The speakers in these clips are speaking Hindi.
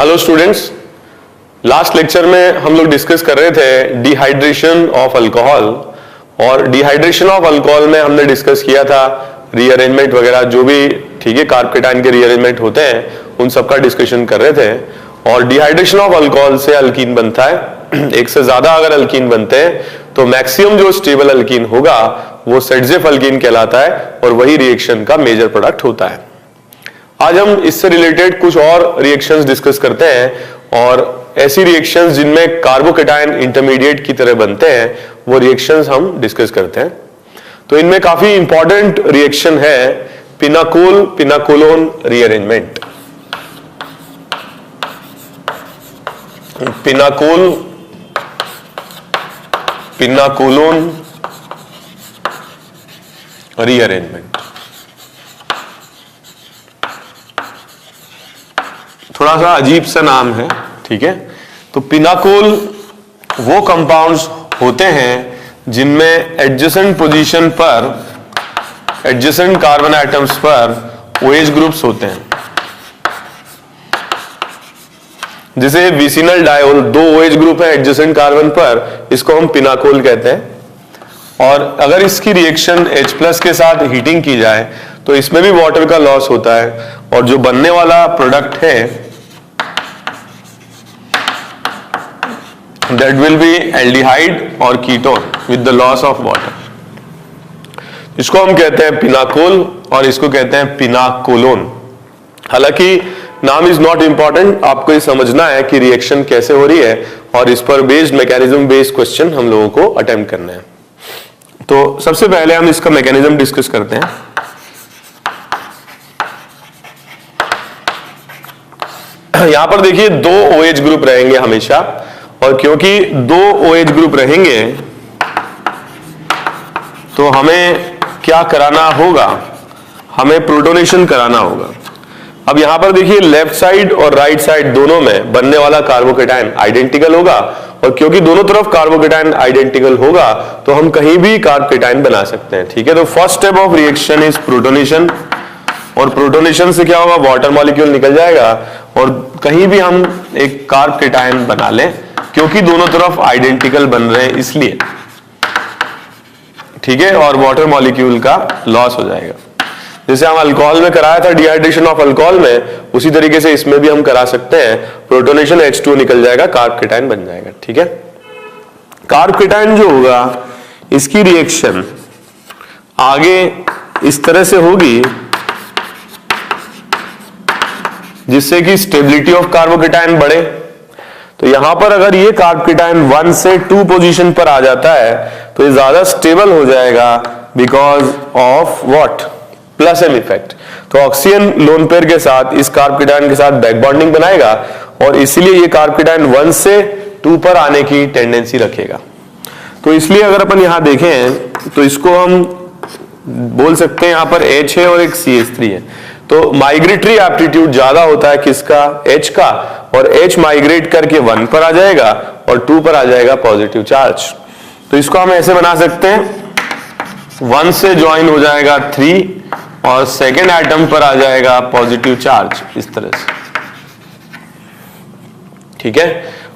हेलो स्टूडेंट्स, लास्ट लेक्चर में हम लोग डिस्कस कर रहे थे डिहाइड्रेशन ऑफ अल्कोहल। और डिहाइड्रेशन ऑफ अल्कोहल में हमने डिस्कस किया था रीअरेंजमेंट वगैरह, जो भी ठीक है कार्बोकेटाइन के रीअरेंजमेंट होते हैं उन सब का डिस्कशन कर रहे थे। और डिहाइड्रेशन ऑफ अल्कोहल से अल्कीन बनता है। एक से ज्यादा अगर अल्कीन बनते हैं तो मैक्सिमम जो स्टेबल अल्कीन होगा वो सेडजेफ अल्कीन कहलाता है और वही रिएक्शन का मेजर प्रोडक्ट होता है। आज हम इससे रिलेटेड कुछ और रिएक्शंस डिस्कस करते हैं और ऐसी रिएक्शंस जिनमें कार्बोकेटाइन इंटरमीडिएट की तरह बनते हैं वो रिएक्शंस हम डिस्कस करते हैं। तो इनमें काफी इंपॉर्टेंट रिएक्शन है pinacol pinacolone rearrangement. Pinacol pinacolone rearrangement. थोड़ा सा अजीब सा नाम है, ठीक है। तो पिनाकोल वो कंपाउंड्स होते हैं जिनमें एडजेसेंट पोजीशन पर एडजेसेंट कार्बन एटम्स पर OH ग्रुप्स होते हैं। जैसे विसिनल डायोल 2 OH ग्रुप है एडजेसेंट कार्बन पर, इसको हम पिनाकोल कहते हैं। और अगर इसकी रिएक्शन H+ के साथ हीटिंग की जाए तो इसमें भी वाटर का लॉस होता है और जो बनने वाला प्रोडक्ट है that will be aldehyde और ketone with the loss of water। इसको हम कहते हैं पिनाकोल और इसको कहते हैं पिनाकोलोन। हालांकि नाम इज नॉट इंपॉर्टेंट, आपको ये समझना है कि रिएक्शन कैसे हो रही है और इस पर बेस्ड मैकेनिज्म बेस्ड क्वेश्चन हम लोगों को अटेम्प्ट करने हैं। तो सबसे पहले हम इसका मैकेनिज्म डिस्कस करते हैं। यहां पर देखिए 2 OH ग्रुप रहेंगे हमेशा, और क्योंकि 2 OH ग्रुप रहेंगे तो हमें क्या कराना होगा, हमें प्रोटोनेशन कराना होगा। अब यहां पर देखिए लेफ्ट साइड और राइट साइड दोनों में बनने वाला कार्बोकेटाइन आइडेंटिकल होगा, और क्योंकि दोनों तरफ कार्बोकेटाइन आइडेंटिकल होगा तो हम कहीं भी कार्बोकेटाइन बना सकते हैं, ठीक है। तो first step of reaction is protonation, और प्रोटोनेशन से क्या होगा, वाटर मॉलिक्यूल निकल जाएगा और कहीं भी हम एक कार्बोकेटाइन बना लें क्योंकि दोनों तरफ आइडेंटिकल बन रहे हैं इसलिए, ठीक है। और वाटर मॉलिक्यूल का लॉस हो जाएगा। जैसे हम अल्कोहल में कराया था डिहाइड्रेशन ऑफ अल्कोहल में, उसी तरीके से इसमें भी हम करा सकते हैं। प्रोटोनेशन H2 निकल जाएगा, कार्बोकेटाइन बन जाएगा, ठीक है। कार्बोकेटाइन जो होगा इसकी रिएक्शन आगे इस तरह से होगी जिससे कि स्टेबिलिटी ऑफ कार्बोकेटाइन बढ़े। तो यहां पर अगर ये कार्बोकेटाइन 1 से 2 पोजीशन पर आ जाता है तो ये ज्यादा स्टेबल हो जाएगा because of what, plus M effect. तो ऑक्सीजन लोन पेयर के साथ इस कार्बोकेटाइन के साथ बैक बॉन्डिंग बनाएगा और इसलिए ये कार्बोकेटाइन 1 से 2 पर आने की टेंडेंसी रखेगा। तो इसलिए अगर अपन यहां देखें तो इसको हम बोल सकते हैं, यहां पर H है और एक CH3 है। तो माइग्रेटरी एप्टीट्यूड ज्यादा होता है किसका, H का, और H माइग्रेट करके 1 पर आ जाएगा और 2 पर आ जाएगा पॉजिटिव चार्ज। तो इसको हम ऐसे बना सकते हैं, 1 से ज्वाइन हो जाएगा 3 और सेकेंड एटम पर आ जाएगा पॉजिटिव चार्ज इस तरह से, ठीक है।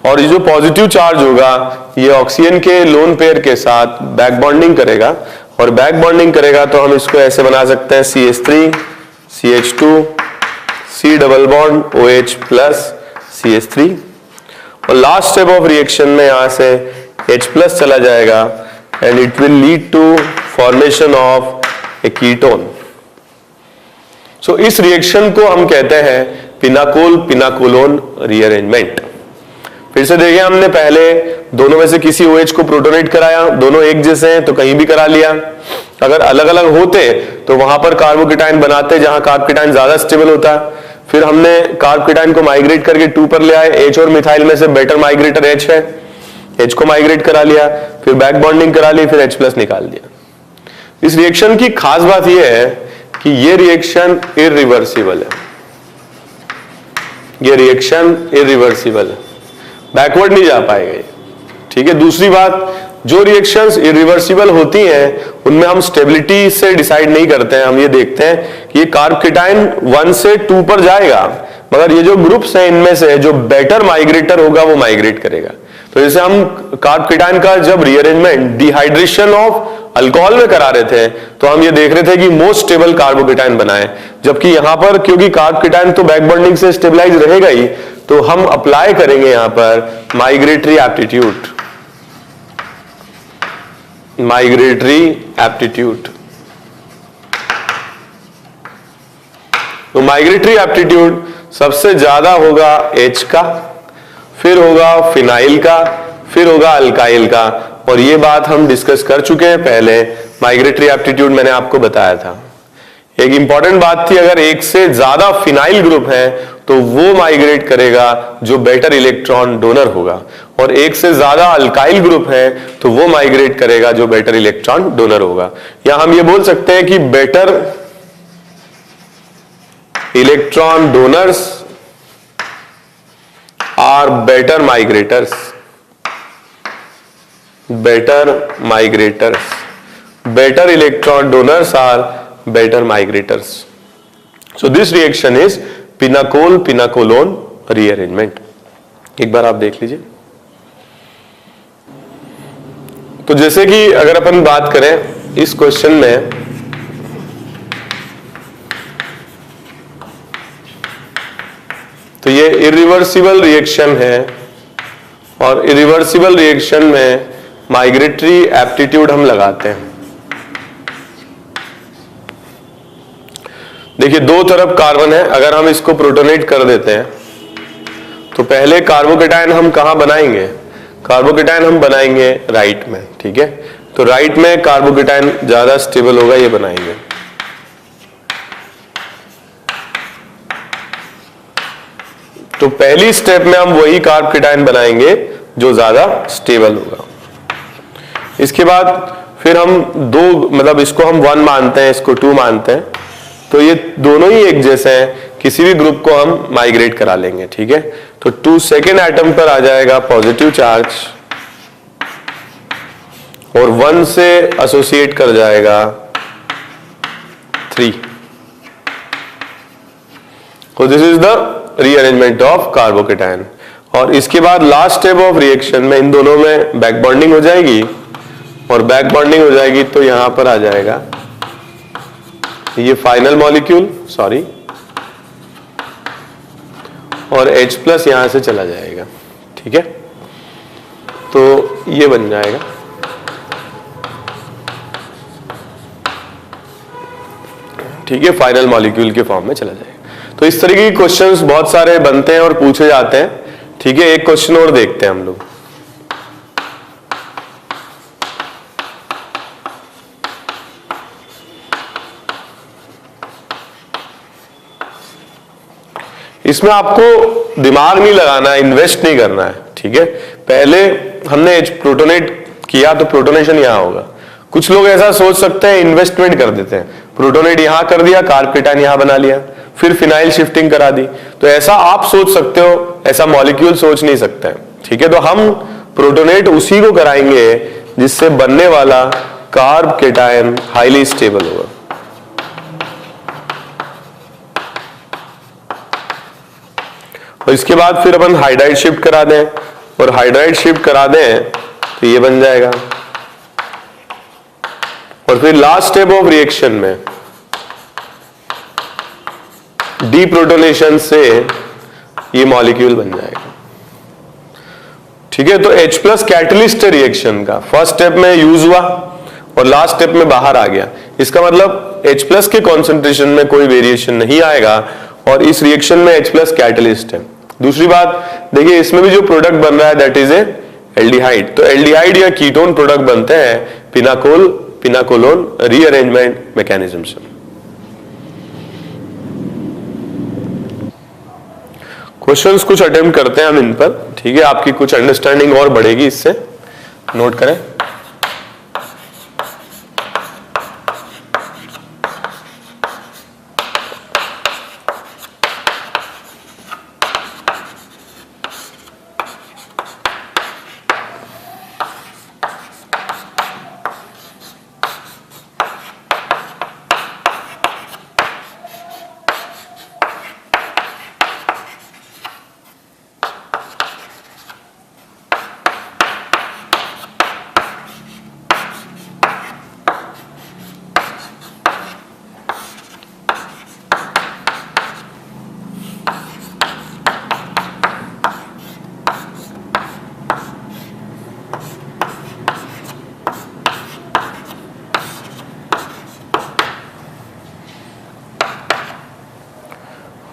और ये जो पॉजिटिव चार्ज होगा ये ऑक्सीजन के लोन पेयर के साथ बैक बॉन्डिंग करेगा, और बैक बॉन्डिंग करेगा तो हम इसको ऐसे बना सकते हैं CH3 CH2 C double bond OH plus CH3, और लास्ट स्टेप ऑफ रिएक्शन में यहां से H+ चला जाएगा and it will lead to formation of a ketone. So इस रिएक्शन को हम कहते हैं पिनाकोल पिनाकोलोन रीअरेंजमेंट। फिर से देखिए, हमने पहले दोनों में से किसी OH को प्रोटोनेट कराया, दोनों एक जैसे हैं तो कहीं भी करा लिया। अगर अलग अलग होते तो वहां पर कार्बोकेटाइन बनाते जहां कार्बोकेटाइन ज्यादा स्टेबल होता है। फिर हमने कार्बोकेटाइन को माइग्रेट करके 2 पर ले आए, H और मिथाइल में से बेटर माइग्रेटर H है, H को माइग्रेट करा लिया, फिर बैक बॉन्डिंग करा ली, फिर H+ निकाल दिया। इस रिएक्शन की खास बात यह है कि यह रिएक्शन इरिवर्सिबल है, यह रिएक्शन इरिवर्सिबल है, बैकवर्ड नहीं जा पाएगा, ठीक है। दूसरी बात, जो रिएक्शंस इरिवर्सिबल होती हैं उनमें हम स्टेबिलिटी से डिसाइड नहीं करते हैं, हम ये देखते हैं कि ये कार्बोकेटाइन 1 से 2 पर जाएगा मगर ये जो ग्रुप्स हैं इनमें से जो बेटर माइग्रेटर होगा वो माइग्रेट करेगा। तो जैसे हम कार्ब कीटाइन का जब रीअरेंजमेंट डिहाइड्रेशन ऑफ अल्कोहल में करा रहे थे तो हम ये देख रहे थे कि मोस्ट स्टेबल कार्बोकेटाइन बनाए, जबकि यहां पर क्योंकि कार्ब कीटाइन तो बैक बॉन्डिंग से स्टेबलाइज रहेगा ही, तो हम अप्लाई करेंगे यहां पर माइग्रेटरी एप्टीट्यूड। माइग्रेटरी एप्टीट्यूड, तो माइग्रेटरी एप्टीट्यूड सबसे ज्यादा होगा H का, फिर होगा फिनाइल का, फिर होगा अल्काइल का, और ये बात हम डिस्कस कर चुके हैं पहले। माइग्रेटरी एप्टीट्यूड मैंने आपको बताया था। एक इंपॉर्टेंट बात थी, अगर एक से ज्यादा फिनाइल ग्रुप है तो वो माइग्रेट करेगा जो बेटर इलेक्ट्रॉन डोनर होगा, और एक से ज्यादा अल्काइल ग्रुप है तो वो माइग्रेट करेगा जो बेटर इलेक्ट्रॉन डोनर होगा। या हम ये बोल सकते हैं कि better electron donors are better migrators. Better migrators, better electron donors are better migrators. So this reaction is pinacol pinacolone rearrangement. एक बार आप देख लीजिए। तो जैसे कि अगर अपन बात करें इस क्वेश्चन में, तो ये इरिवर्सिबल रिएक्शन है, और इरिवर्सिबल रिएक्शन में माइग्रेटरी एप्टीट्यूड हम लगाते हैं। देखिए दो तरफ कार्बन है, अगर हम इसको प्रोटोनेट कर देते हैं तो पहले कार्बोकेटाइन हम कहां बनाएंगे? कार्बोकेटाइन हम बनाएंगे राइट में, ठीक है। तो राइट में कार्बोकेटाइन ज्यादा स्टेबल होगा, ये बनाएंगे। तो पहली स्टेप में हम वही कार्बोकेटाइन बनाएंगे जो ज्यादा स्टेबल होगा। इसके बाद फिर हम दो, मतलब इसको हम 1 मानते हैं, इसको 2 मानते हैं, तो ये दोनों ही एक जैसे हैं, किसी भी ग्रुप को हम माइग्रेट करा लेंगे, ठीक है। तो 2 सेकेंड एटम पर आ जाएगा पॉजिटिव चार्ज, और 1 से एसोसिएट कर जाएगा 3। तो this is the rearrangement of carbocation. और इसके बाद लास्ट स्टेप ऑफ रिएक्शन में इन दोनों में बैक बॉन्डिंग हो जाएगी, और बैक बॉन्डिंग हो जाएगी तो यहां पर आ जाएगा ये फाइनल मॉलिक्यूल, सॉरी, और H+ यहां से चला जाएगा, ठीक है। तो ये बन जाएगा, ठीक है, फाइनल मॉलिक्यूल के फॉर्म में चला जाएगा। तो इस तरीके के क्वेश्चंस बहुत सारे बनते हैं और पूछे जाते हैं, ठीक है। एक क्वेश्चन और देखते हैं हम लोग। इसमें आपको दिमाग नहीं लगाना है, इन्वेस्ट नहीं करना है, ठीक है। पहले हमने प्रोटोनेट किया तो प्रोटोनेशन यहां होगा। कुछ लोग ऐसा सोच सकते हैं, इन्वेस्टमेंट कर देते हैं, प्रोटोनेट यहां कर दिया, कार्बोकेटाइन यहां बना लिया, फिर फिनाइल शिफ्टिंग करा दी। तो ऐसा आप सोच सकते हो, ऐसा मॉलिक्यूल सोच नहीं सकते हैं, ठीक है। तो हम प्रोटोनेट उसी को कराएंगे जिससे बनने वाला कार्बोकेटाइन हाईली स्टेबल होगा। और इसके बाद फिर अपन हाइड्राइड शिफ्ट करा दें, और हाइड्राइड शिफ्ट करा दें तो ये बन जाएगा। और फिर लास्ट स्टेप ऑफ रिएक्शन में डीप्रोटोनेशन से ये मॉलिक्यूल बन जाएगा, ठीक है। तो H+ कैटलिस्ट रिएक्शन का फर्स्ट स्टेप में यूज हुआ और लास्ट स्टेप में बाहर आ गया। इसका मतलब H+ के कॉन्सेंट्रेशन में कोई वेरिएशन नहीं आएगा, और इस रिएक्शन में H+ कैटलिस्ट है। दूसरी बात देखिए, इसमें भी जो प्रोडक्ट बन रहा है दैट इज ए एल्डिहाइड। तो एल्डिहाइड या कीटोन प्रोडक्ट बनते हैं पिनाकोल पिनाकोलोन रीअरेंजमेंट मैकेनिज्म से। क्वेश्चंस कुछ अटेम्प्ट करते हैं हम इन पर, ठीक है। आपकी कुछ अंडरस्टैंडिंग और बढ़ेगी इससे, नोट करें।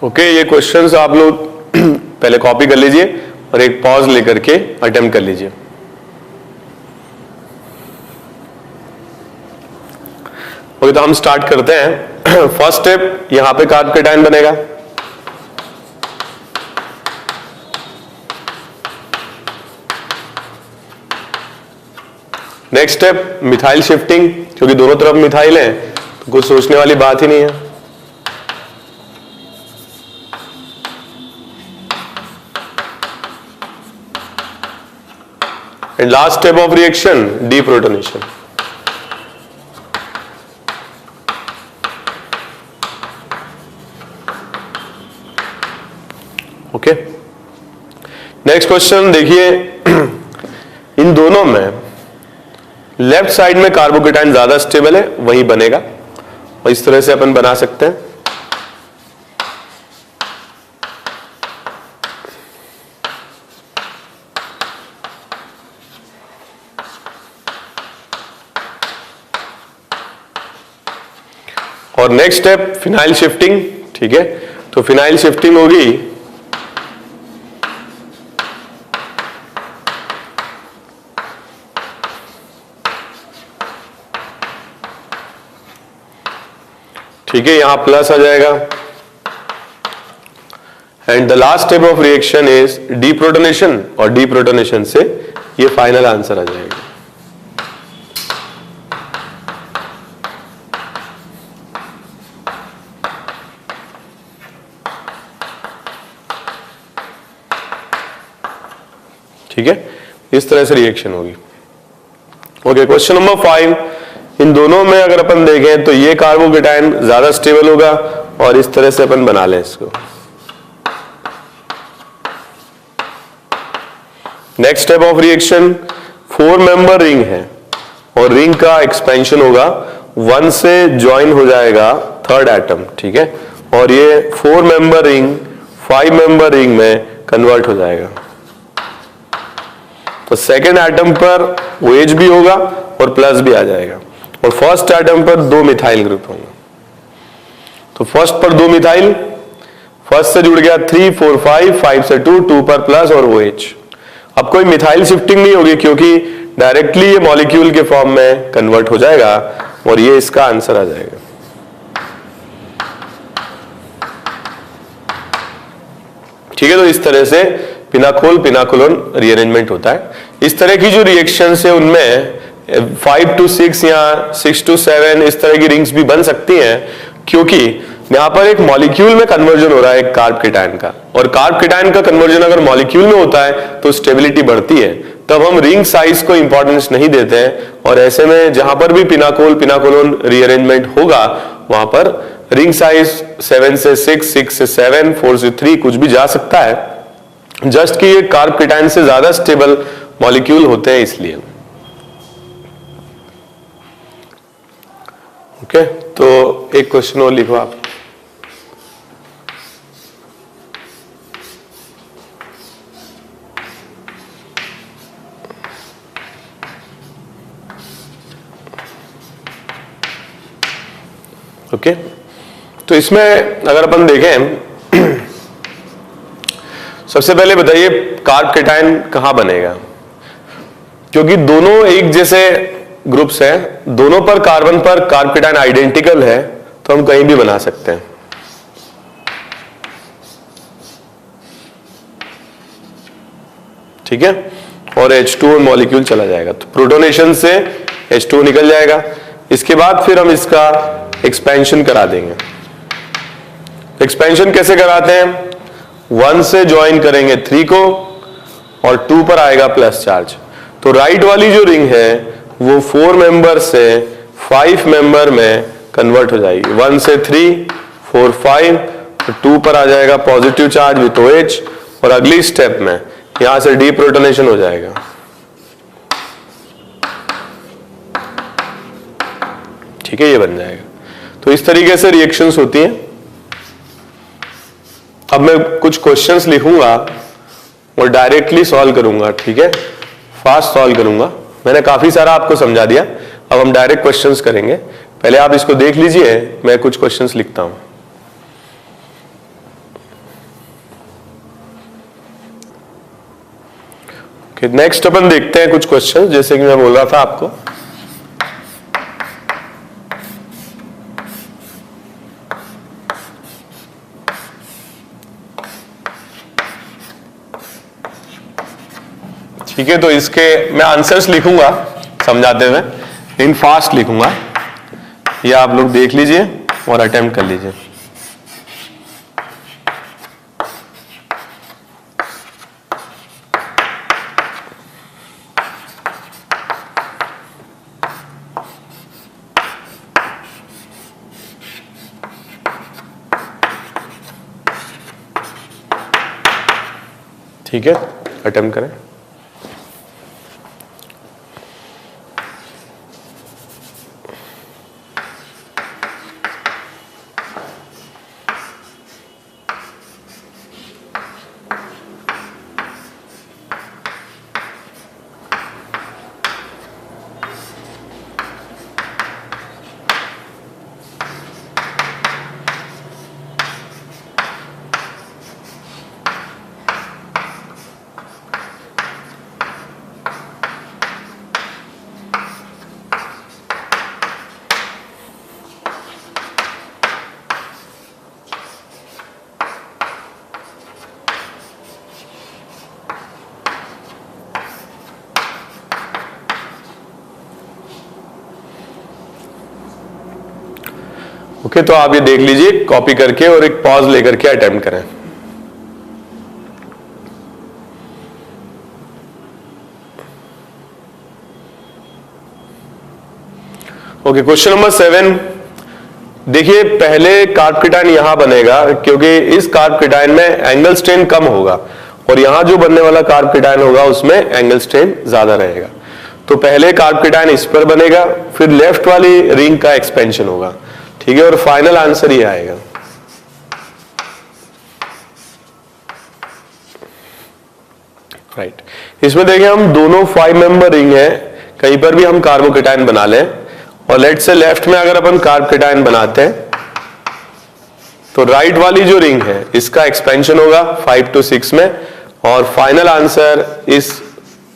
ओके, ये क्वेश्चंस आप लोग पहले कॉपी कर लीजिए और एक पॉज लेकर के अटेम्प्ट कर लीजिए। ओके, तो हम स्टार्ट करते हैं। फर्स्ट स्टेप, यहां पे कार्ब कैटायन बनेगा। नेक्स्ट स्टेप मिथाइल शिफ्टिंग, क्योंकि दोनों तरफ मिथाइल है तो कुछ सोचने वाली बात ही नहीं है। And last step of reaction deprotonation. Okay, next question देखिए। इन दोनों में लेफ्ट साइड में कार्बोकेटाइन ज्यादा स्टेबल है, वही बनेगा और इस तरह से अपन बना सकते हैं। और नेक्स्ट स्टेप फिनाइल शिफ्टिंग। ठीक है, तो फिनाइल शिफ्टिंग होगी ठीक है, यहां प्लस आ जाएगा। And the last step of reaction is deprotonation, और डीप्रोटोनेशन से ये फाइनल आंसर आ जाएगा। ठीक है, इस तरह से रिएक्शन होगी। Okay, question number 5। इन दोनों में अगर अपन देखें तो ये कार्बोकेटाइन ज्यादा स्टेबल होगा और इस तरह से अपन बना लें इसको। Next step of reaction 4 member ring है और रिंग का एक्सपेंशन होगा, 1 से ज्वाइन हो जाएगा थर्ड एटम। ठीक है, और ये 4 मेंबर रिंग 5 मेंबर रिंग में कन्वर्ट हो जाएगा। तो सेकेंड एटम पर OH भी होगा और प्लस भी आ जाएगा, और फर्स्ट एटम पर 2 मिथाइल ग्रुप होंगे। तो फर्स्ट पर 2 मिथाइल, फर्स्ट से जुड़ गया 3 4 5, 5 से 2, 2 पर प्लस और OH। अब कोई मिथाइल शिफ्टिंग नहीं होगी क्योंकि डायरेक्टली ये मॉलिक्यूल के फॉर्म में कन्वर्ट हो जाएगा और ये इसका आंसर आ जाएगा। ठीक है, तो इस तरह से पिनाकोल पिनाकोलोन रीअरेंजमेंट होता है। इस तरह की जो रिएक्शंस है उनमें 5 to 6 या 6 to 7 इस तरह की रिंग्स भी बन सकती हैं, क्योंकि यहां पर एक मॉलिक्यूल में कन्वर्जन हो रहा है एक कार्ब केटायन का, और कार्ब केटायन का कन्वर्जन अगर मॉलिक्यूल में होता है तो स्टेबिलिटी बढ़ती है। तब हम रिंग साइज को इंपॉर्टेंस नहीं देते हैं, और ऐसे में जहां पर भी पिनाकोल पिनाकोलोन रीअरेंजमेंट होगा वहां पर रिंग साइज 7 से 6, 6 से 7, 4 से 3 कुछ भी जा सकता है, जस्ट कि ये कार्ब केटायन से ज्यादा स्टेबल मॉलिक्यूल होते हैं इसलिए। ओके, तो एक क्वेश्चन और लिखो आप। ओके, तो इसमें अगर अपन देखें सबसे पहले बताइए कार्ब केटायन कहां बनेगा, क्योंकि दोनों एक जैसे ग्रुप्स हैं, दोनों पर कार्बन पर कार्ब केटायन आइडेंटिकल है, तो हम कहीं भी बना सकते हैं। ठीक है, और H2O मॉलिक्यूल चला जाएगा, तो प्रोटोनेशन से H2O निकल जाएगा। इसके बाद फिर हम इसका एक्सपेंशन करा देंगे। एक्सपेंशन कैसे कराते हैं? 1 से ज्वाइन करेंगे 3 को और 2 पर आएगा प्लस चार्ज। तो राइट वाली जो रिंग है वो 4 मेंबर से 5 मेंबर में कन्वर्ट हो जाएगी। 1 से 3, 4, 5, तो 2 पर आ जाएगा पॉजिटिव चार्ज विथ OH, और अगली स्टेप में यहां से डीप्रोटोनेशन हो जाएगा। ठीक है, ये बन जाएगा। तो इस तरीके से रिएक्शंस होती हैं। अब मैं कुछ क्वेश्चंस लिखूंगा और डायरेक्टली सॉल्व करूंगा। ठीक है, फास्ट सॉल्व करूंगा। मैंने काफी सारा आपको समझा दिया, अब हम डायरेक्ट क्वेश्चंस करेंगे। पहले आप इसको देख लीजिए, मैं कुछ क्वेश्चंस लिखता हूं। ओके, नेक्स्ट अपन देखते हैं कुछ क्वेश्चन, जैसे कि मैं बोल रहा था आपको। ठीक है, तो इसके मैं आंसर्स लिखूंगा समझाते हुए, इन फास्ट लिखूंगा, ये आप लोग देख लीजिए और अटेम्प्ट कर लीजिए। ठीक है, अटेम्प्ट करें। ओके, तो आप ये देख लीजिए कॉपी करके और एक पॉज लेकर के अटेम्प्ट करें। ओके, क्वेश्चन नंबर 7 देखिए, पहले कार्बोकेटायन यहां बनेगा क्योंकि इस कार्बोकेटायन में एंगल स्ट्रेन कम होगा और यहां जो बनने वाला कार्बोकेटायन होगा उसमें एंगल स्ट्रेन ज्यादा रहेगा। तो पहले कार्बोकेटायन इस पर बनेगा, फिर लेफ्ट वाली रिंग का एक्सपेंशन होगा। ठीक है, और फाइनल आंसर ये आएगा। राइट, इसमें देखिए हम दोनों 5 मेंबर रिंग है, कहीं पर भी हम कार्बोकेटायन बना लें, और लेट से लेफ्ट में अगर अपन कार्बोकेटायन बनाते हैं तो राइट वाली जो रिंग है इसका एक्सपेंशन होगा 5 to 6 में, और फाइनल आंसर इस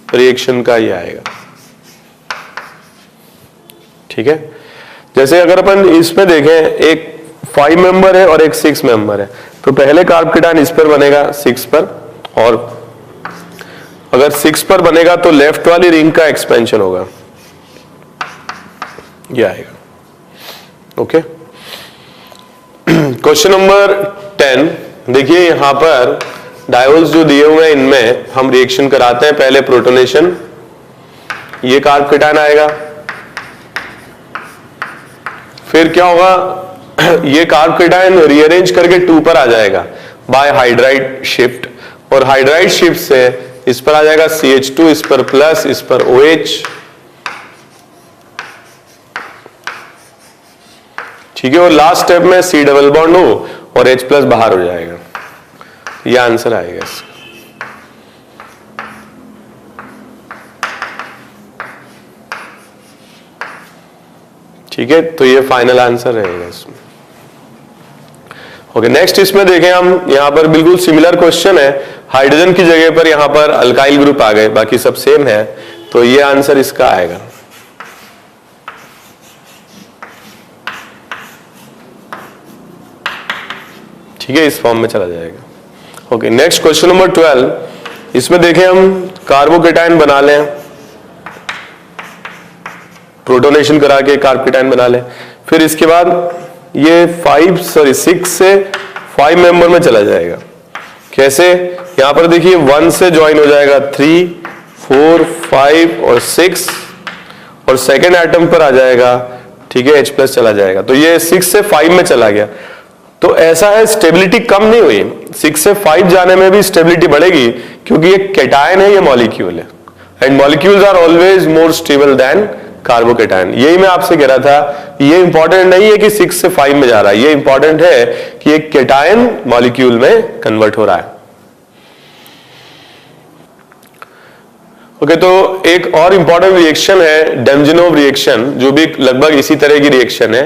रिएक्शन का ये आएगा। ठीक है, जैसे अगर अपन इसमें देखें, एक 5 मेंबर है और एक 6 मेंबर है, तो पहले कार्बोकेटायन इस पर बनेगा 6 पर, और अगर 6 पर बनेगा तो लेफ्ट वाली रिंग का एक्सपेंशन होगा, ये आएगा। ओके, क्वेश्चन नंबर 10 देखिए, यहां पर डायोल्स जो दिए हुए हैं इनमें हम रिएक्शन कराते हैं। पहले प्रोटोनेशन, ये कार्बोकेटायन आएगा, फिर क्या होगा, ये कार्बोकेटायन रीअरेंज करके 2 पर आ जाएगा बाय हाइड्राइड शिफ्ट, और हाइड्राइड शिफ्ट से इस पर आ जाएगा CH2, इस पर प्लस, इस पर OH। ठीक है, और लास्ट स्टेप में C डबल बॉन्ड हो और H प्लस बाहर हो जाएगा, ये आंसर आएगा इसका। ठीक है, तो ये फाइनल आंसर रहेगा इसमें। ओके, नेक्स्ट इसमें देखें हम, यहां पर बिल्कुल सिमिलर क्वेश्चन है, हाइड्रोजन की जगह पर यहां पर अल्काइल ग्रुप आ गए, बाकी सब सेम है, तो ये आंसर इसका आएगा। ठीक है, इस फॉर्म में चला जाएगा। ओके, नेक्स्ट क्वेश्चन नंबर 12, इसमें देखें हम कार्बोकेटायन बना लें, प्रोटोनेशन करा के कार्बोकेटायन बना लें, फिर इसके बाद ये 6 से 5 मेंबर में चला जाएगा। कैसे, यहां पर देखिए 1 से ज्वाइन हो जाएगा 3, 4, 5 और 6, और सेकेंड एटम पर आ जाएगा। ठीक है, H प्लस चला जाएगा, तो ये 6 से 5 में चला गया। तो ऐसा है, स्टेबिलिटी कम नहीं हुई, 6 से 5 जाने में भी स्टेबिलिटी बढ़ेगी, क्योंकि ये कैटायन है, ये मॉलिक्यूल है, and molecules are always more stable than carbocation. यही मैं आपसे कह रहा था, ये इंपॉर्टेंट नहीं है कि 6 से 5 में जा रहा है, ये इंपॉर्टेंट है कि एक कैटायन मॉलिक्यूल में कन्वर्ट हो रहा है। ओके, तो एक और इंपॉर्टेंट रिएक्शन है डेमजिनोव रिएक्शन, जो भी लगभग इसी तरह की रिएक्शन है,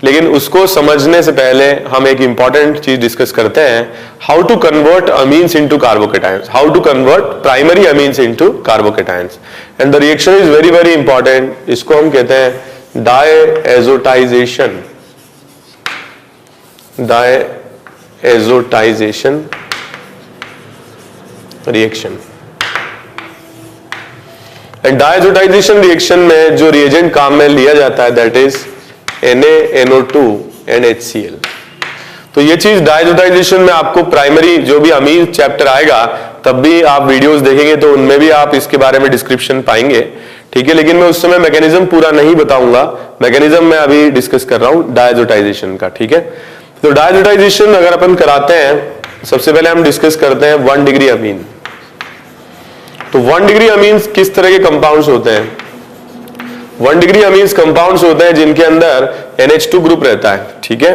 लेकिन उसको समझने से पहले हम एक इंपॉर्टेंट चीज डिस्कस करते हैं, how to convert amines into carbocations, how to convert primary amines into carbocations, and the reaction is very very important. इसको हम कहते हैं diazotization, diazotization reaction. And diazotization reaction में जो रिएजेंट काम में लिया जाता है that is NaNO2 and HCl। तो ये चीज डायएज़ोटाइजेशन में आपको प्राइमरी जो भी अमीन चैप्टर आएगा तब भी आप वीडियोस देखेंगे तो उनमें भी आप इसके बारे में डिस्क्रिप्शन पाएंगे, ठीक है। लेकिन मैं उस समय मैकेनिज्म पूरा नहीं बताऊंगा, मैकेनिज्म मैं अभी डिस्कस कर रहा हूं डायएज़ोटाइजेशन का, ठीक है। तो डायएज़ोटाइजेशन अगर अपन कराते हैं, सबसे पहले हम डिस्कस करते हैं 1 डिग्री अमीन। तो 1 डिग्री अमीन्स किस तरह के कंपाउंड्स होते हैं? 1 डिग्री अमीन्स कंपाउंड्स होते हैं जिनके अंदर NH2 ग्रुप रहता है, ठीक है।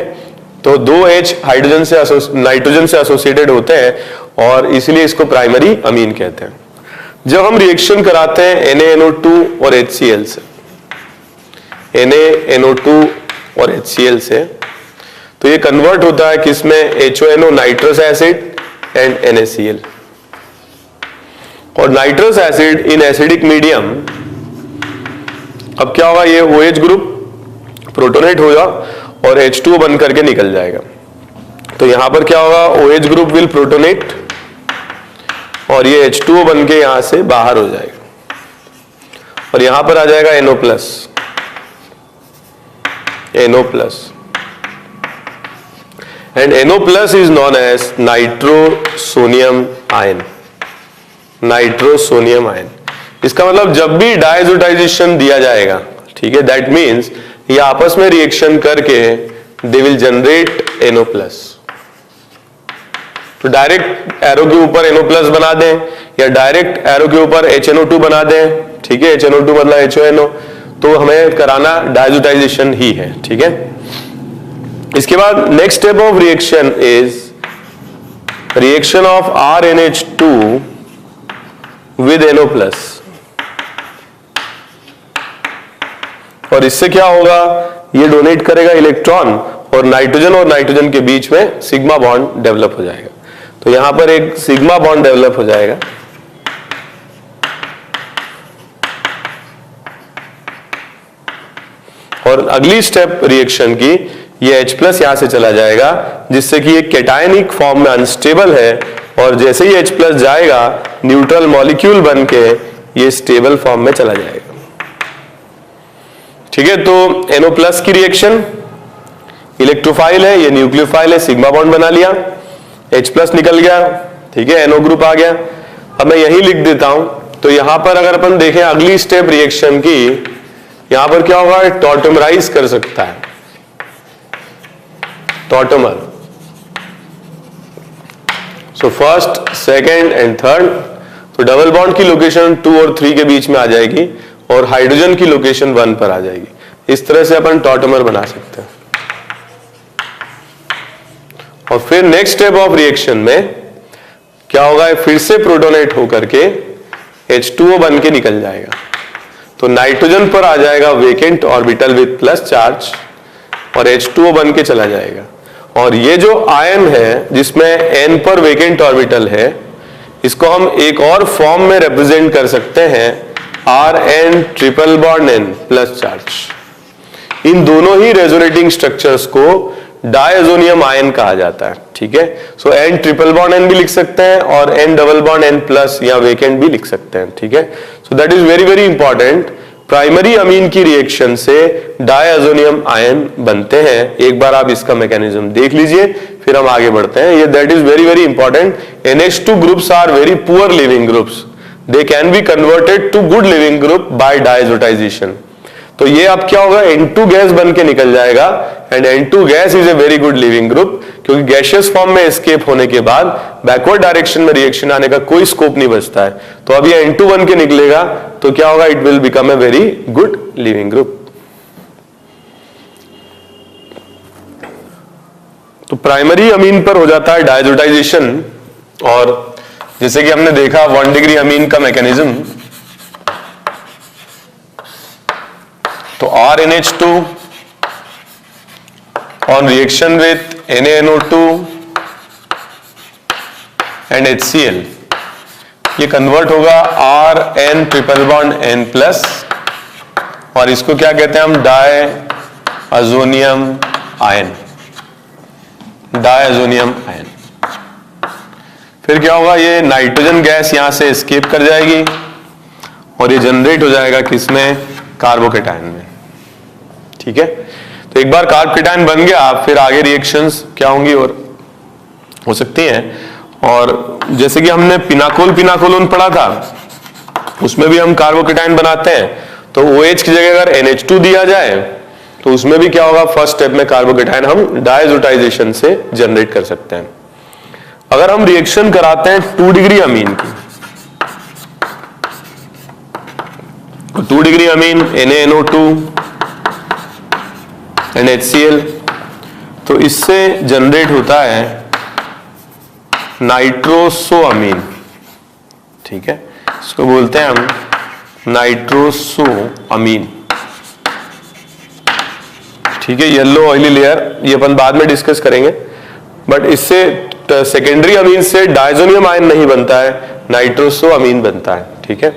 तो 2H हाइड्रोजन से नाइट्रोजन से एसोसिएटेड होते हैं और इसलिए इसको प्राइमरी अमीन कहते हैं। जब हम रिएक्शन कराते हैं NaNO2 और HCl से, NaNO2 और HCl से, तो ये कन्वर्ट होता है किसमें? HONO nitrous acid and NaCl। और nitrous acid in acidic medium, अब क्या होगा? ये OH ग्रुप प्रोटोनेट होगा और H2O बन करके निकल जाएगा। तो यहां पर क्या होगा? OH ग्रुप विल प्रोटोनेट और ये H2O बन के यहां से बाहर हो जाएगा और यहां पर आ जाएगा NO plus and NO plus is known as nitrosonium ion, nitrosonium ion. इसका मतलब जब भी डायएज़ोटाइजेशन दिया जाएगा, ठीक है, दैट मीन्स ये आपस में रिएक्शन करके they will generate NO plus. तो डायरेक्ट एरो के ऊपर NO प्लस बना दें या डायरेक्ट एरो के ऊपर HNO2 बना दें, ठीक है, HNO2 मतलब HONO, तो हमें कराना डायएज़ोटाइजेशन ही है, ठीक है। इसके बाद next step of reaction is reaction of RNH2 with NO plus. और इससे क्या होगा? ये डोनेट करेगा इलेक्ट्रॉन और नाइट्रोजन के बीच में सिग्मा बॉन्ड डेवलप हो जाएगा। तो यहां पर एक सिग्मा बॉन्ड डेवलप हो जाएगा और अगली स्टेप रिएक्शन की, ये H प्लस यहां से चला जाएगा जिससे कि ये कैटायनिक फॉर्म में अनस्टेबल है और जैसे ही H प्लस जाएगा न्यूट्रल मॉलिक्यूल बन के ये स्टेबल फॉर्म में चला जाएगा, ठीक है। तो NO प्लस की रिएक्शन इलेक्ट्रोफाइल है, ये न्यूक्लियोफाइल है, सिग्मा बॉन्ड बना लिया, H प्लस निकल गया, ठीक है, NO ग्रुप आ गया। अब मैं यही लिख देता हूं। तो यहां पर अगर अपन देखें अगली स्टेप रिएक्शन की, यहां पर क्या होगा? टॉटोमराइज कर सकता है, tautomer. So first, second and third, तो डबल बॉन्ड की लोकेशन 2 और 3 के बीच में आ जाएगी और हाइड्रोजन की लोकेशन 1 पर आ जाएगी। इस तरह से अपन टॉटोमर बना सकते हैं। और फिर नेक्स्ट स्टेप ऑफ रिएक्शन में क्या होगा? फिर से प्रोटोनेट होकर के H2O बन के निकल जाएगा। तो नाइट्रोजन पर आ जाएगा vacant orbital with plus charge और H2O बन के चला जाएगा। और ये जो आयन है जिसमें N पर वेकेंट ऑर्बिटल है, इसको हम एक और फॉर्म में रिप्रेजेंट कर सकते हैं, Rn triple bond N plus charge. इन दोनों ही रेजोनेटिंग स्ट्रक्चर्स को डायज़ोनियम आयन कहा जाता है, ठीक है। So N triple bond N भी लिख सकते हैं और N double bond N plus या वेकेंट भी लिख सकते हैं, ठीक है। So that is very very important. Primary amine की रिएक्शन से डायज़ोनियम आयन बनते हैं। एक बार आप इसका मैकेनिज्म देख लीजिए, फिर हम आगे बढ़ते हैं। ये that is very very important. NH2 groups are very poor leaving groups, they can be converted to good leaving group by diazotization. तो ये अब क्या होगा? N2 गैस बन के निकल जाएगा and N2 gas is a very good leaving group, क्योंकि गैसियस फॉर्म में एस्केप होने के बाद बैकवर्ड डायरेक्शन में रिएक्शन आने का कोई स्कोप नहीं बचता है। तो अब ये N2 बन के निकलेगा तो क्या होगा? It will become a very good leaving group. तो प्राइमरी अमीन पर हो जाता है डायज़ोटाइजेशन। और जैसे कि हमने देखा 1 डिग्री अमीन का मैकेनिज्म, तो RNH2 on reaction with NaNO2 and HCl, ये कन्वर्ट होगा RN triple bond N plus, और इसको क्या कहते हैं हम, diazonium ion, diazonium ion. फिर क्या होगा, ये नाइट्रोजन गैस यहां से एस्केप कर जाएगी और ये जनरेट हो जाएगा किसमें, कार्बोकेटायन में। ठीक है, तो एक बार कार्बोकेटायन बन गया, फिर आगे रिएक्शंस क्या होंगी और हो सकती हैं। और जैसे कि हमने पिनाकोलोन पढ़ा था, उसमें भी हम कार्बोकेटायन बनाते हैं, तो OH की जगह अगर NH2 दिया जाए तो उसमें भी क्या होगा, फर्स्ट स्टेप में कार्बोकेटायन हम डायजोटाइजेशन से जनरेट कर सकते हैं। अगर हम रिएक्शन कराते हैं 2 डिग्री अमीन की, 2 degree amine NaNO2 and HCl, तो इससे जनरेट होता है नाइट्रोसोअमीन। ठीक है, इसको बोलते हैं हम नाइट्रोसोअमीन। ठीक है, येलो ऑयली लेयर, ये अपन बाद में डिस्कस करेंगे, बट इससे सेकेंडरी अमीन से डायजोनियम आयन नहीं बनता है, नाइट्रोसोअमीन बनता है। ठीक है,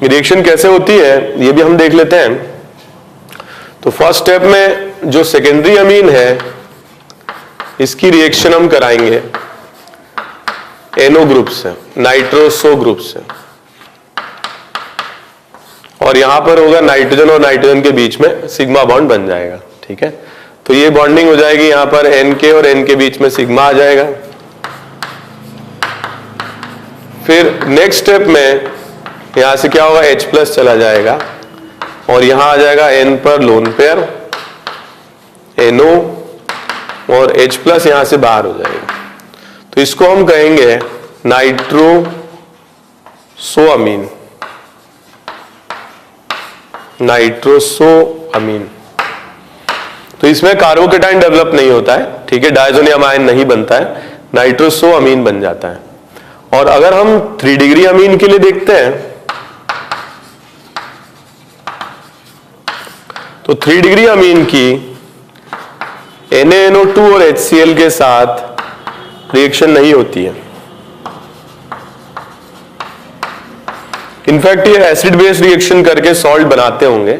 रिएक्शन कैसे होती है ये भी हम देख लेते हैं। तो फर्स्ट स्टेप में जो सेकेंडरी अमीन है, इसकी रिएक्शन हम कराएंगे NO ग्रुप से, नाइट्रोसो ग्रुप से, और यहां पर होगा नाइट्रोजन और नाइट्रोजन के बीच में सिग्मा बॉन्ड बन जाएगा। ठीक है, तो ये बॉन्डिंग हो जाएगी, यहां पर NK और N के बीच में सिग्मा आ जाएगा। फिर नेक्स्ट स्टेप में यहां से क्या होगा, H प्लस चला जाएगा और यहां आ जाएगा N पर लोन पेयर NO, और H प्लस यहां से बाहर हो जाएगा। तो इसको हम कहेंगे नाइट्रोसोअमीन, नाइट्रोसोअमीन। तो इसमें कार्बोकेटायन डेवलप नहीं होता है। ठीक है, डायजोनियम आयन नहीं बनता है, नाइट्रोसोअमीन बन जाता है। और अगर हम 3 डिग्री अमीन के लिए देखते हैं, तो 3 डिग्री अमीन की NaNO2 और HCl के साथ रिएक्शन नहीं होती है। इनफैक्ट ये एसिड बेस रिएक्शन करके सॉल्ट बनाते होंगे,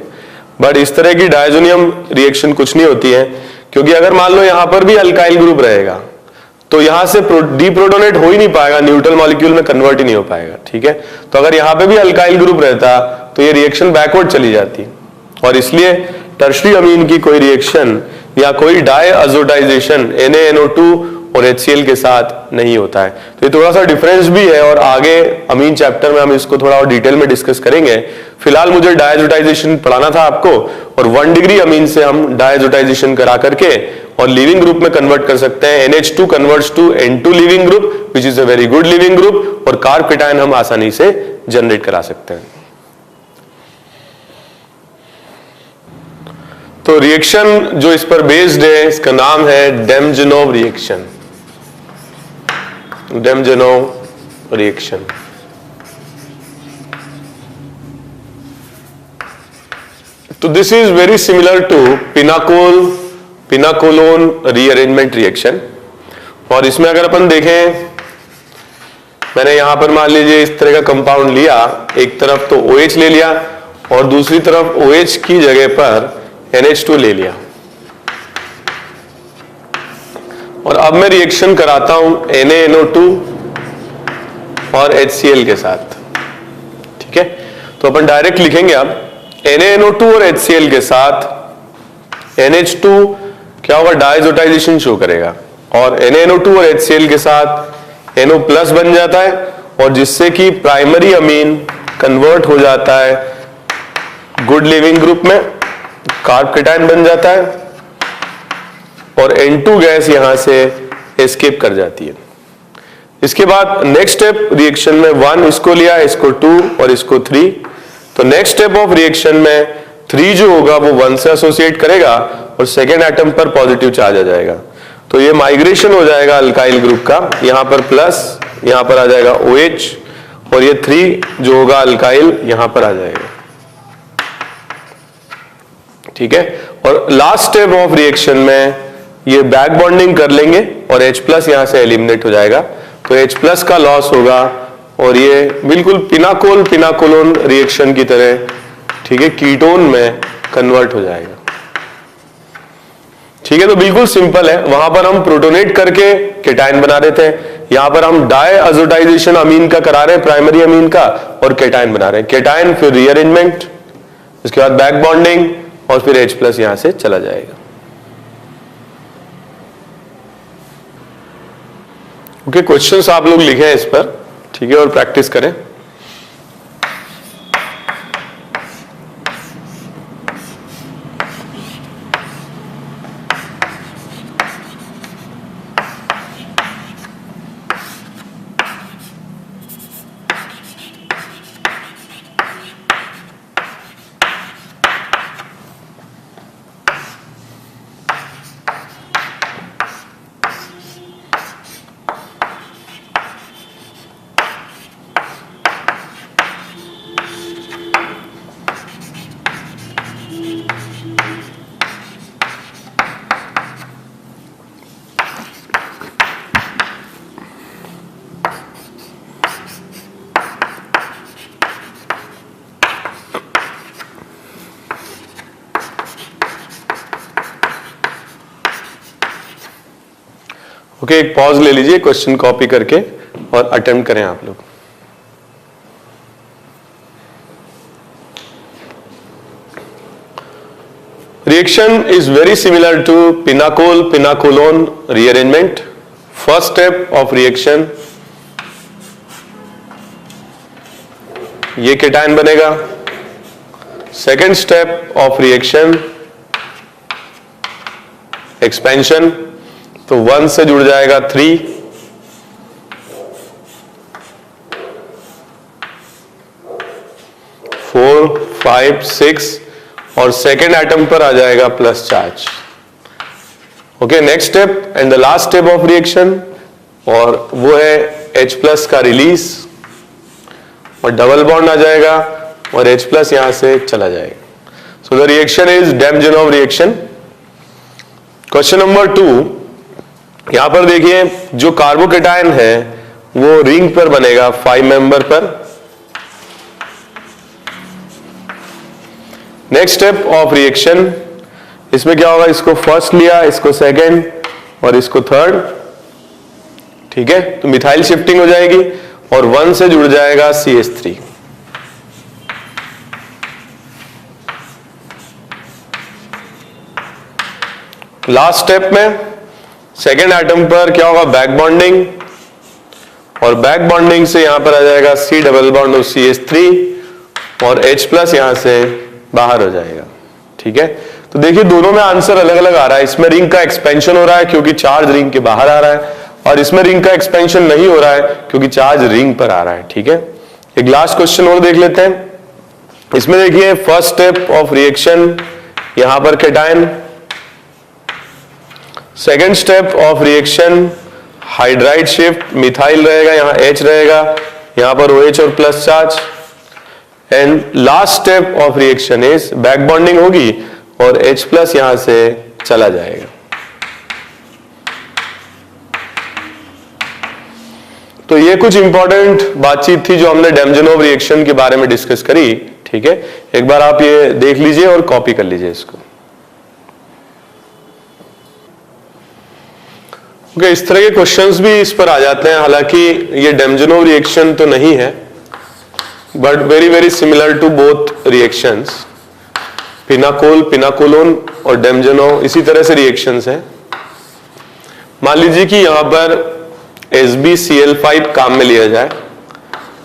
बट इस तरह की डायजोनियम रिएक्शन कुछ नहीं होती है, क्योंकि अगर मान लो यहां पर भी अल्काइल ग्रुप रहेगा तो यहां से डीप्रोटोनेट हो ही नहीं पाएगा, न्यूट्रल मॉलिक्यूल में कन्वर्ट ही नहीं हो पाएगा। ठीक है, तो अगर यहां पे भी अल्काइल ग्रुप रहता तो ये रिएक्शन बैकवर्ड चली जाती, और इसलिए टर्शरी अमीन की कोई रिएक्शन या कोई डायअज़ोटाइजेशन NaNO2 और HCl के साथ नहीं होता है। तो ये थोड़ा सा डिफरेंस भी है, और आगे अमीन चैप्टर में हम इसको थोड़ा और डिटेल में डिस्कस करेंगे। फिलहाल मुझे डायअज़ोटाइजेशन पढ़ाना था आपको, और 1 डिग्री अमीन से हम डायअज़ोटाइजेशन करा करके और लिविंग ग्रुप में कन्वर्ट कर सकते हैं। NH2 converts to N2 leaving group which is a very good leaving group, और कार्बोकेटायन हम आसानी से जनरेट करा सकते हैं। तो रिएक्शन जो इस पर बेस्ड है, इसका नाम है डेमजेनोव रिएक्शन, डेमजेनोव रिएक्शन। तो this is very similar to pinacolone rearrangement reaction, और इसमें अगर अपन देखें, मैंने यहां पर मान लीजिए इस तरह का कंपाउंड लिया, एक तरफ तो OH ले लिया और दूसरी तरफ OH की जगह पर NH2 ले लिया, और अब मैं रिएक्शन कराता हूं NaNO2 और HCl के साथ। ठीक है, तो अपन डायरेक्ट लिखेंगे अब NaNO2 और HCl के साथ NH2 क्या होगा, डायअज़ोटाइजेशन शो करेगा, और NaNO2 और HCl के साथ NO प्लस बन जाता है, और जिससे कि प्राइमरी अमीन कन्वर्ट हो जाता है गुड लिविंग ग्रुप में, कार्बोकेटायन बन जाता है, और N2 गैस यहां से एस्केप कर जाती है। इसके बाद नेक्स्ट स्टेप रिएक्शन में 1 इसको लिया, इसको 2 और इसको 3, तो नेक्स्ट स्टेप ऑफ रिएक्शन में 3 जो होगा वो 1 से एसोसिएट करेगा और सेकेंड एटम पर पॉजिटिव चार्ज आ जाएगा। तो ये माइग्रेशन हो जाएगा अल्काइल ग्रुप का, यहां पर प्लस, यहां पर आ जाएगा OH, और ये 3 जो होगा अल्काइल यहां पर आ जाएगा। ठीक है, और लास्ट स्टेप ऑफ रिएक्शन में ये बैक बॉन्डिंग कर लेंगे और H प्लस यहां से एलिमिनेट हो जाएगा, तो H प्लस का लॉस होगा और ये बिल्कुल पिनाकोल पिनाकोलोन रिएक्शन की तरह, ठीक है, कीटोन में कन्वर्ट हो जाएगा। ठीक है, तो बिल्कुल सिंपल है। वहां पर हम प्रोटोनेट करके केटायन बना रहे थे, यहां पर हम डाई अजोटाइजेशन अमीन का करा रहे हैं, प्राइमरी अमीन का, और केटायन बना रहे हैं। केटायन फिर रीअरेंजमेंट, इसके बाद बैक बॉन्डिंग और फिर H प्लस यहां से चला जाएगा। ओके, क्वेश्चंस आप लोग लिखें इस पर, ठीक है, और प्रैक्टिस करें। ओके, एक पॉज ले लीजिए, क्वेश्चन कॉपी करके और अटेम्प्ट करें आप लोग। Reaction is very similar to pinacol-pinacolone rearrangement. First step of reaction, ये केटायन बनेगा। Second step of reaction expansion, तो 1 से जुड़ जाएगा 3, 4, 5, 6 और सेकेंड एटम पर आ जाएगा plus charge. Okay, next step and the last step of reaction, और वो है H प्लस का रिलीज और डबल बॉन्ड आ जाएगा और H प्लस यहां से चला जाएगा। So the reaction is Demjanov reaction. Question number 2, यहां पर देखिए जो कार्बोकेटायन है वो रिंग पर बनेगा 5 मेंबर पर। नेक्स्ट स्टेप ऑफ रिएक्शन, इसमें क्या होगा, इसको फर्स्ट लिया, इसको सेकेंड और इसको थर्ड, ठीक है, तो मिथाइल शिफ्टिंग हो जाएगी और 1 से जुड़ जाएगा CH3। लास्ट स्टेप में सेकेंड एटम पर क्या होगा, बैक बॉन्डिंग, और बैक बॉन्डिंग से यहां पर आ जाएगा C डबल बॉन्ड और CH3 और H प्लस यहां से बाहर हो जाएगा। ठीक है, तो देखिए दोनों में आंसर अलग अलग आ रहा है। इसमें रिंग का एक्सपेंशन हो रहा है क्योंकि चार्ज रिंग के बाहर आ रहा है, और इसमें रिंग का एक्सपेंशन नहीं हो रहा है क्योंकि चार्ज रिंग पर आ रहा है। ठीक है, एक लास्ट क्वेश्चन और देख लेते हैं। इसमें देखिए फर्स्ट स्टेप ऑफ रिएक्शन, यहां पर cation, second step of reaction hydride shift, methyl रहेगा, यहां H रहेगा, यहां पर OH और plus charge, and last step of reaction is back bonding होगी और H प्लस यहां से चला जाएगा। तो ये कुछ इंपॉर्टेंट बातचीत थी जो हमने डेमजनोव रिएक्शन के बारे में डिस्कस करी। ठीक है, एक बार आप ये देख लीजिए और कॉपी कर लीजिए इसको। ओके, इस तरह के क्वेश्चंस भी इस पर आ जाते हैं। हालांकि ये डेमजनोव रिएक्शन तो नहीं है, but very very similar to both reactions. Pinacol, pinacolone और डेमजनोव इसी तरह से रिएक्शंस हैं। मान लीजिए कि यहां पर SbCl5 काम में लिया जाए,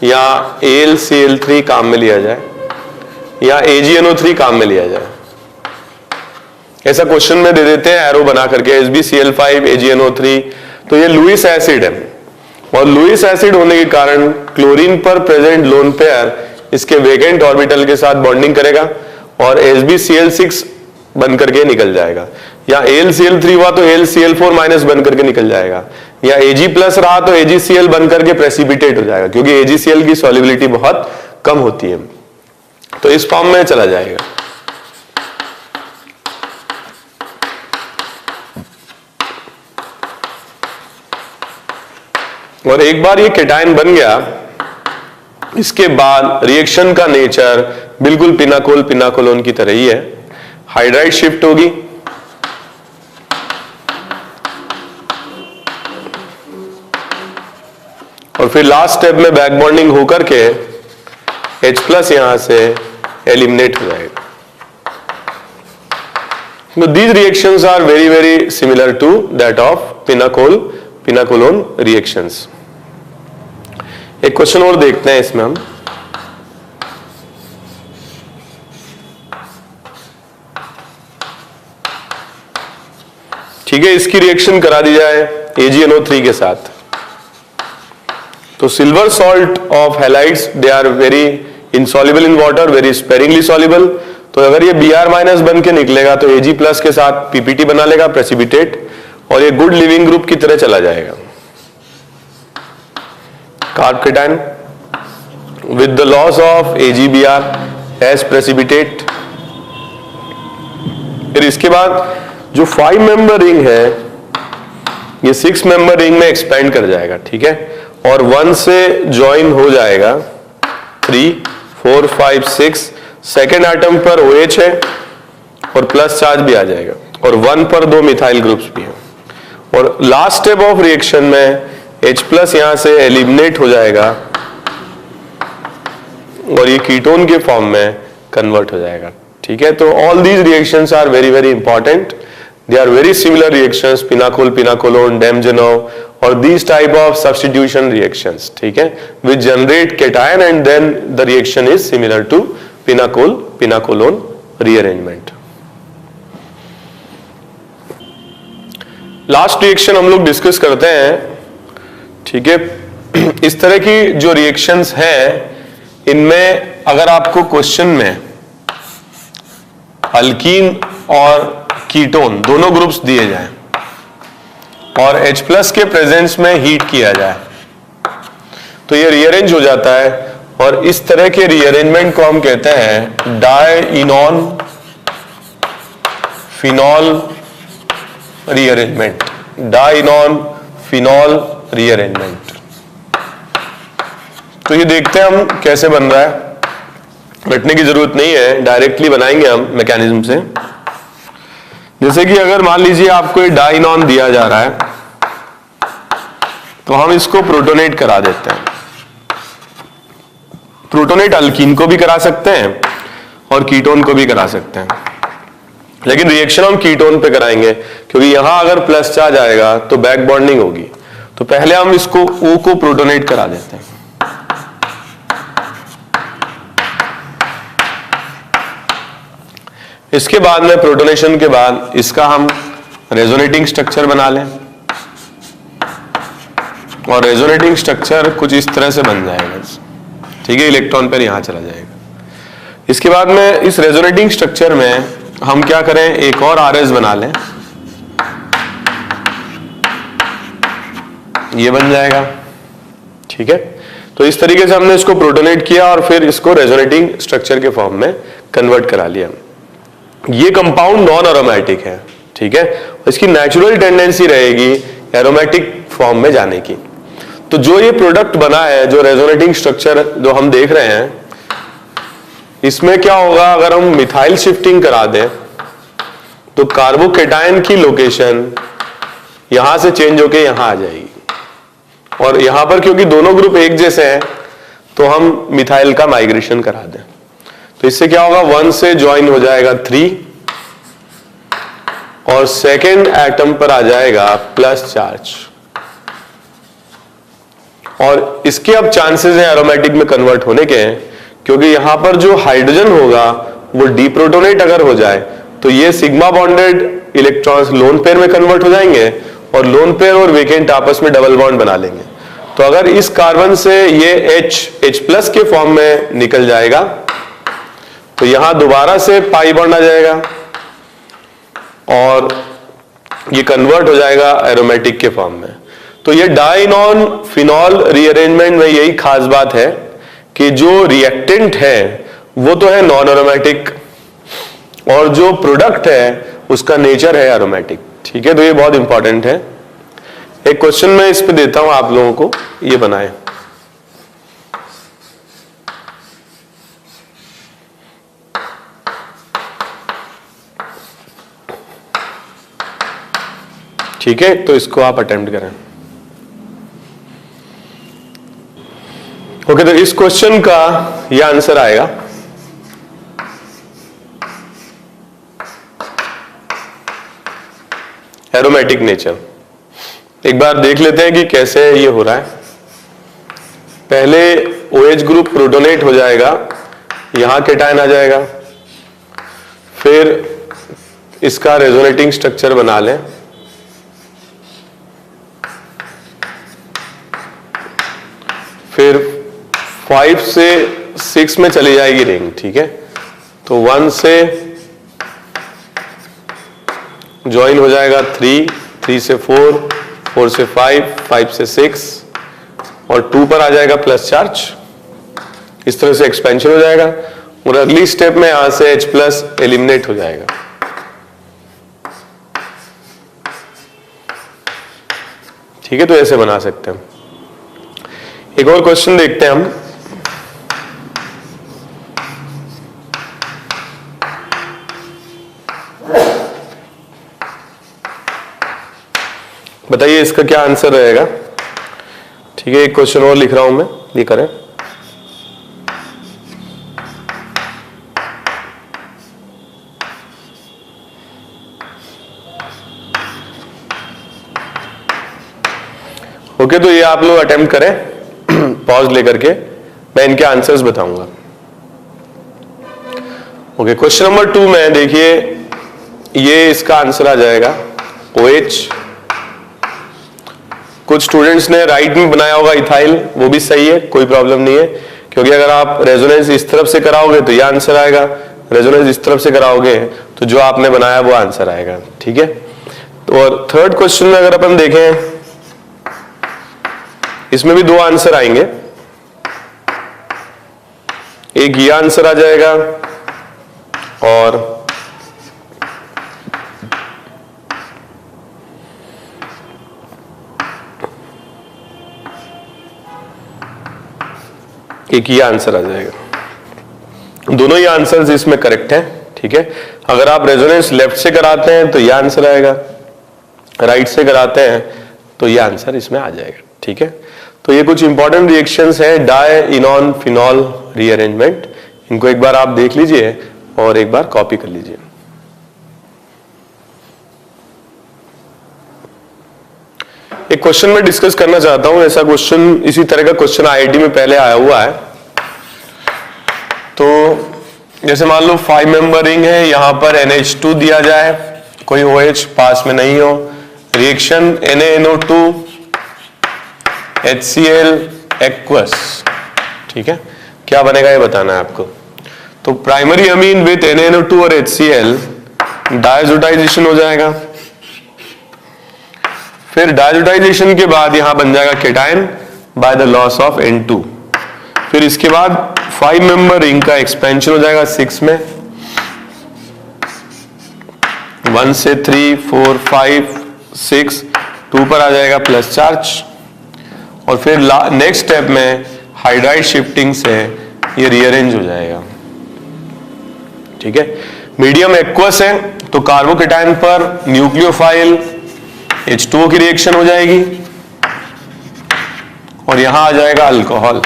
या AlCl3 काम में लिया जाए, या AgNO3 काम में लिया जाए। ऐसा क्वेश्चन में दे देते हैं एरो बना करके, SbCl5 AgNO3, तो ये लुईस एसिड है, और लुईस एसिड होने के कारण क्लोरीन पर प्रेजेंट लोन पेयर इसके वेकेंट ऑर्बिटल के साथ बॉन्डिंग करेगा और SbCl6 बन करके निकल जाएगा, या AlCl3 हुआ तो AlCl4 माइनस बन करके निकल जाएगा, या Ag प्लस रहा तो AgCl बन करके प्रेसिपिटेट हो जाएगा, क्योंकि AgCl की सॉल्युबिलिटी बहुत कम होती है, तो इस फॉर्म में चला जाएगा। और एक बार ये केटायन बन गया, इसके बाद रिएक्शन का नेचर बिल्कुल पिनाकोल पिनाकोलोन की तरह ही है। हाइड्राइड शिफ्ट होगी, और फिर लास्ट स्टेप में बैक बॉन्डिंग होकर के H+ यहां से एलिमिनेट हो जाएगा। So these reactions are very very similar to that of pinacol-pinacolone reactions. एक क्वेश्चन और देखते हैं इसमें हम। ठीक है, इसकी रिएक्शन करा दी जाए AgNO3 के साथ। तो silver salt of halides they are very insoluble in water, very sparingly soluble. तो अगर ये Br- बन के निकलेगा तो Ag+ के साथ PPT बना लेगा, प्रेसिपिटेट, और ये गुड लिविंग ग्रुप की तरह चला जाएगा। Carbocation with the loss of AgBr as precipitate. फिर इसके बाद जो 5 मेंबर रिंग है ये 6 मेंबर रिंग में एक्सपेंड कर जाएगा। ठीक है, और 1 से ज्वाइन हो जाएगा 3, 4, 5, 6। सेकेंड एटम पर OH है और प्लस चार्ज भी आ जाएगा, और 1 पर 2 मिथाइल ग्रुप्स भी हैं। और लास्ट स्टेप ऑफ रिएक्शन में H+ यहां से एलिमिनेट हो जाएगा और ये कीटोन के फॉर्म में कन्वर्ट हो जाएगा। ठीक है, तो all these reactions are very very important. They are very similar reactions, pinacol pinacolone, Demjanov, और these type of substitution reactions, ठीक है, which generate cation and then the reaction is similar to pinacol pinacolone rearrangement. Last reaction हम लोग डिस्कस करते हैं। ठीक है, इस तरह की जो रिएक्शंस हैं इनमें अगर आपको क्वेश्चन में अल्कीन और कीटोन दोनों ग्रुप्स दिए जाएं और H+ के प्रेजेंस में हीट किया जाए तो ये रीअरेंज हो जाता है, और इस तरह के रीअरेंजमेंट को हम कहते हैं dienone phenol rearrangement. Dienone phenol rearrangement. तो ये देखते हैं हम कैसे बन रहा है। रटने की जरूरत नहीं है, डायरेक्टली बनाएंगे हम मैकेनिज्म से। जैसे कि अगर मान लीजिए आपको ये डाइनॉन दिया जा रहा है तो हम इसको प्रोटोनेट करा देते हैं। प्रोटोनेट अल्कीन को भी करा सकते हैं और कीटोन को भी करा सकते हैं, लेकिन रिएक्शन हम कीटोन पे कराएंगे क्योंकि यहां अगर प्लस चार्ज आएगा तो बैक बॉन्डिंग होगी। तो पहले हम इसको O को प्रोटोनेट करा देते हैं। इसके बाद में प्रोटोनेशन के बाद इसका हम रेजोनेटिंग स्ट्रक्चर बना लें, और रेजोनेटिंग स्ट्रक्चर कुछ इस तरह से बन जाएगा। ठीक है, इलेक्ट्रॉन पेयर यहां चला जाएगा। इसके बाद में इस रेजोनेटिंग स्ट्रक्चर में हम क्या करें, एक और RS बना लें, ये बन जाएगा। ठीक है, तो इस तरीके से हमने इसको प्रोटोनेट किया और फिर इसको रेजोनेटिंग स्ट्रक्चर के फॉर्म में कन्वर्ट करा लिया। ये कंपाउंड नॉन एरोमेटिक है। ठीक है, इसकी नेचुरल टेंडेंसी रहेगी एरोमेटिक फॉर्म में जाने की। तो जो ये प्रोडक्ट बना है, जो रेजोनेटिंग स्ट्रक्चर जो हम देख रहे हैं, इसमें क्या होगा, अगर हम मिथाइल शिफ्टिंग करा दें तो कार्बोकेटायन की लोकेशन यहां से चेंज होके यहां आ जाएगी, और यहां पर क्योंकि दोनों ग्रुप एक जैसे हैं तो हम मिथाइल का माइग्रेशन करा दें तो इससे क्या होगा, 1 से ज्वाइन हो जाएगा 3 और सेकेंड एटम पर आ जाएगा प्लस चार्ज, और इसके अब चांसेस हैं एरोमेटिक में कन्वर्ट होने के, क्योंकि यहां पर जो हाइड्रोजन होगा वो डीप्रोटोनेट अगर हो जाए तो ये sigma bonded electrons lone pair में कन्वर्ट हो जाएंगे और लोन पेयर और वेकेंट आपस में डबल बॉन्ड बना लेंगे। तो अगर इस कार्बन से ये H+ के फॉर्म में निकल जाएगा तो यहां दोबारा से पाई बॉन्ड आ जाएगा और ये कन्वर्ट हो जाएगा एरोमेटिक के फॉर्म में। तो ये डाइनॉन फिनॉल रीअरेंजमेंट में यही खास बात है कि जो रिएक्टेंट है वो तो है नॉन एरोमेटिक और जो प्रोडक्ट है उसका नेचर है एरोमेटिक। ठीक है, तो ये बहुत इंपॉर्टेंट है। एक क्वेश्चन मैं इस पे देता हूं आप लोगों को, ये बनाए। ठीक है, तो इसको आप अटेम्प्ट करें। ओके, तो इस क्वेश्चन का ये आंसर आएगा। Aromatic nature. एक बार देख लेते हैं कि कैसे ये हो रहा है। पहले OH ग्रुप प्रोटोनेट हो जाएगा, यहां केटायन आ जाएगा, फिर इसका रेजोनेटिंग स्ट्रक्चर बना लें, फिर 5 से 6 में चली जाएगी रिंग। ठीक है, तो 1 से ज्वाइन हो जाएगा 3, 3 से 4, 4 से 5, 5 से 6 और 2 पर आ जाएगा प्लस चार्ज। इस तरह से एक्सपेंशन हो जाएगा और अगली स्टेप में यहां से H प्लस एलिमिनेट हो जाएगा। ठीक है, तो ऐसे बना सकते हैं। एक और क्वेश्चन देखते हैं हम। बताइए इसका क्या आंसर रहेगा। ठीक है, एक क्वेश्चन और लिख रहा हूं मैं, ये करें। ओके, तो ये आप लोग अटेम्प्ट करें पॉज लेकर के, मैं इनके आंसर्स बताऊंगा। ओके, क्वेश्चन नंबर 2 में देखिए, ये इसका आंसर आ जाएगा OH। कुछ स्टूडेंट्स ने राइट में बनाया होगा इथाइल, वो भी सही है, कोई प्रॉब्लम नहीं है, क्योंकि अगर आप रेजोनेंस इस तरफ से कराओगे तो ये आंसर आएगा, रेजोनेंस इस तरफ से कराओगे तो जो आपने बनाया वो आंसर आएगा। ठीक है, तो और थर्ड क्वेश्चन में अगर अपन देखें, इसमें भी 2 आंसर आएंगे। एक ये आंसर आ जाएगा और एक ये आंसर आ जाएगा। दोनों ही आंसर्स इसमें करेक्ट हैं। ठीक है, अगर आप रेजोनेंस लेफ्ट से कराते हैं तो ये आंसर आएगा, राइट से कराते हैं तो ये आंसर इसमें आ जाएगा। ठीक है, तो ये कुछ इंपॉर्टेंट रिएक्शंस हैं डाई इनॉन फिनॉल रीअरेंजमेंट। इनको एक बार आप देख लीजिए और एक बार कॉपी कर लीजिए। एक क्वेश्चन मैं डिस्कस करना चाहता हूं, ऐसा क्वेश्चन, इसी तरह का क्वेश्चन IIT में पहले आया हुआ है। तो जैसे मान लो 5 मेंबर रिंग है, यहां पर NH2 दिया जाए, कोई OH पास में नहीं हो, रिएक्शन NaNO2 HCl एक्वस। ठीक है, क्या बनेगा ये बताना है आपको। तो प्राइमरी अमीन विद NaNO2 और HCl डायजोटाइजेशन हो जाएगा, फिर डायजोटाइजेशन के बाद यहां बन जाएगा cation by the loss of N2। फिर इसके बाद 5 मेंबर रिंग का एक्सपेंशन हो जाएगा 6 में, 1 से 3, 4, 5, 6, 2 पर आ जाएगा प्लस चार्ज और फिर नेक्स्ट स्टेप में हाइड्राइड शिफ्टिंग से ये रीअरेंज हो जाएगा। ठीक है, मीडियम एक्वस है तो कार्बोकेटायन पर न्यूक्लियोफाइल H2O की रिएक्शन हो जाएगी और यहां आ जाएगा अल्कोहल।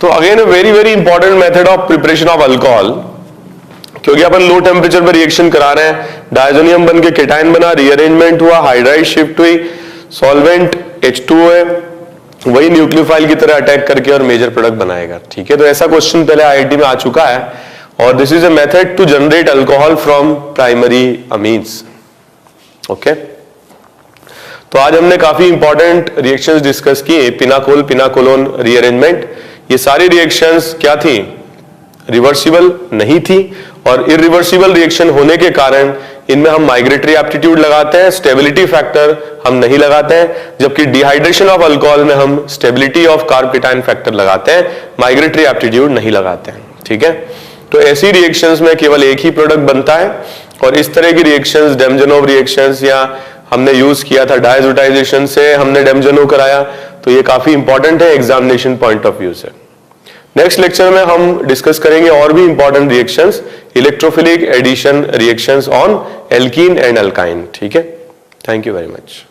तो again very very important method of preparation of alcohol, क्योंकि अपन लो टेम्परेचर पर रिएक्शन करा रहे हैं, डायजोनियम बन के केटायन बना, रीअरेंजमेंट हुआ, हाइड्राइड शिफ्ट हुई, सॉल्वेंट H2O है, वही न्यूक्लियोफाइल की तरह अटैक करके और मेजर प्रोडक्ट बनाएगा। ठीक है, तो ऐसा क्वेश्चन पहले IIT में आ चुका है और this is a method to generate alcohol from primary amines. Okay, तो आज हमने काफी इंपॉर्टेंट रिएक्शंस डिस्कस किए, पिनाकोल पिनाकोलोन रीअरेंजमेंट। ये सारी रिएक्शंस क्या थी, रिवर्सिबल नहीं थी और इरिवर्सिबल रिएक्शन होने के कारण इनमें हम माइग्रेटरी एप्टीट्यूड लगाते हैं, स्टेबिलिटी फैक्टर हम नहीं लगाते हैं, जबकि डिहाइड्रेशन ऑफ अल्कोहल में हम स्टेबिलिटी ऑफ कार्ब-केटायन फैक्टर लगाते हैं, माइग्रेटरी एप्टीट्यूड नहीं लगाते हैं। ठीक है, तो ऐसी रिएक्शंस में केवल एक ही प्रोडक्ट बनता है और इस तरह की रिएक्शंस डेमजनोव रिएक्शंस या हमने यूज किया था डायजोटाइजेशन से, हमने डेमजनो कराया, तो ये काफी इंपॉर्टेंट है एग्जामिनेशन पॉइंट ऑफ व्यू से। नेक्स्ट लेक्चर में हम डिस्कस करेंगे और भी important reactions, electrophilic addition reactions on alkene and alkyne. ठीक है, थैंक यू वेरी मच।